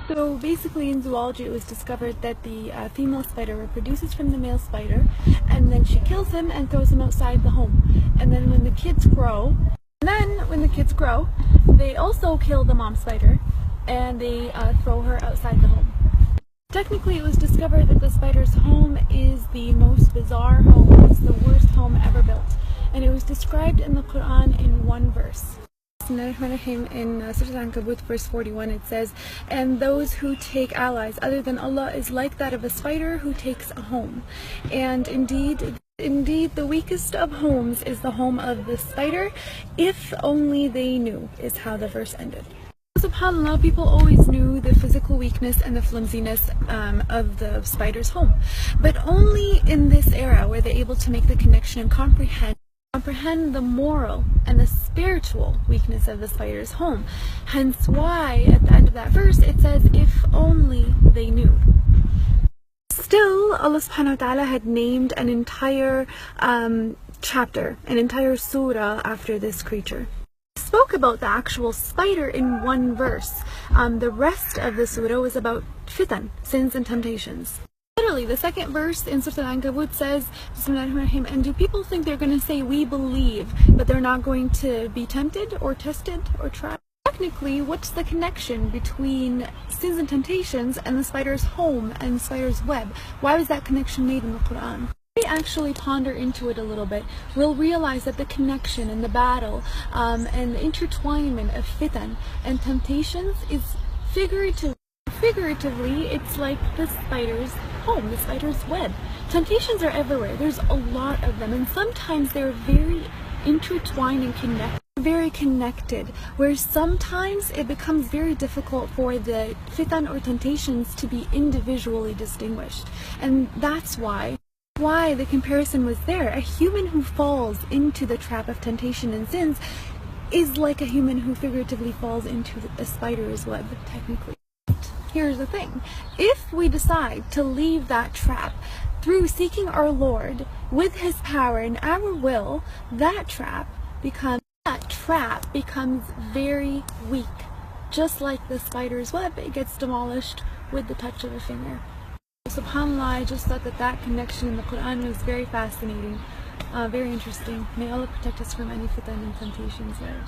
So basically in zoology it was discovered that the female spider reproduces from the male spider, and then she kills him and throws him outside the home. And then when the kids grow, they also kill the mom spider and they throw her outside the home. Technically it was discovered that the spider's home is the most bizarre home. It's the worst home ever built. And it was described in the Quran in one verse. In Surah Al-Ankabut verse 41 it says, "And those who take allies other than Allah is like that of a spider who takes a home. And indeed the weakest of homes is the home of the spider, if only they knew," is how the verse ended. SubhanAllah, people always knew the physical weakness and the flimsiness of the spider's home. But only in this era were they able to make the connection and comprehend the moral and the spiritual weakness of the spider's home. Hence why at the end of that verse it says, "If only they knew." Still, Allah subhanahu wa ta'ala had named an entire chapter, an entire surah after this creature. He spoke about the actual spider in one verse. The rest of the surah was about fitan, sins and temptations. Literally, the second verse in Surah Al-Ankabut says, "And do people think they're going to say we believe, but they're not going to be tempted or tested or tried?" Technically, what's the connection between sins and temptations and the spider's home and the spider's web? Why was that connection made in the Quran? If we actually ponder into it a little bit, we'll realize that the connection and the battle and the intertwinement of fitan and temptations is figuratively, it's like the spider's home, the spider's web. Temptations are everywhere. There's a lot of them, and sometimes they're very intertwined and connected, where sometimes it becomes very difficult for the fitan or temptations to be individually distinguished. And that's why the comparison was there. A human who falls into the trap of temptation and sins is like a human who figuratively falls into a spider's web, technically. Here's the thing, if we decide to leave that trap through seeking our Lord with His power and our will, that trap becomes very weak. Just like the spider's web, it gets demolished with the touch of a finger. SubhanAllah, I just thought that connection in the Quran was very fascinating, very interesting. May Allah protect us from any fitan and temptations there.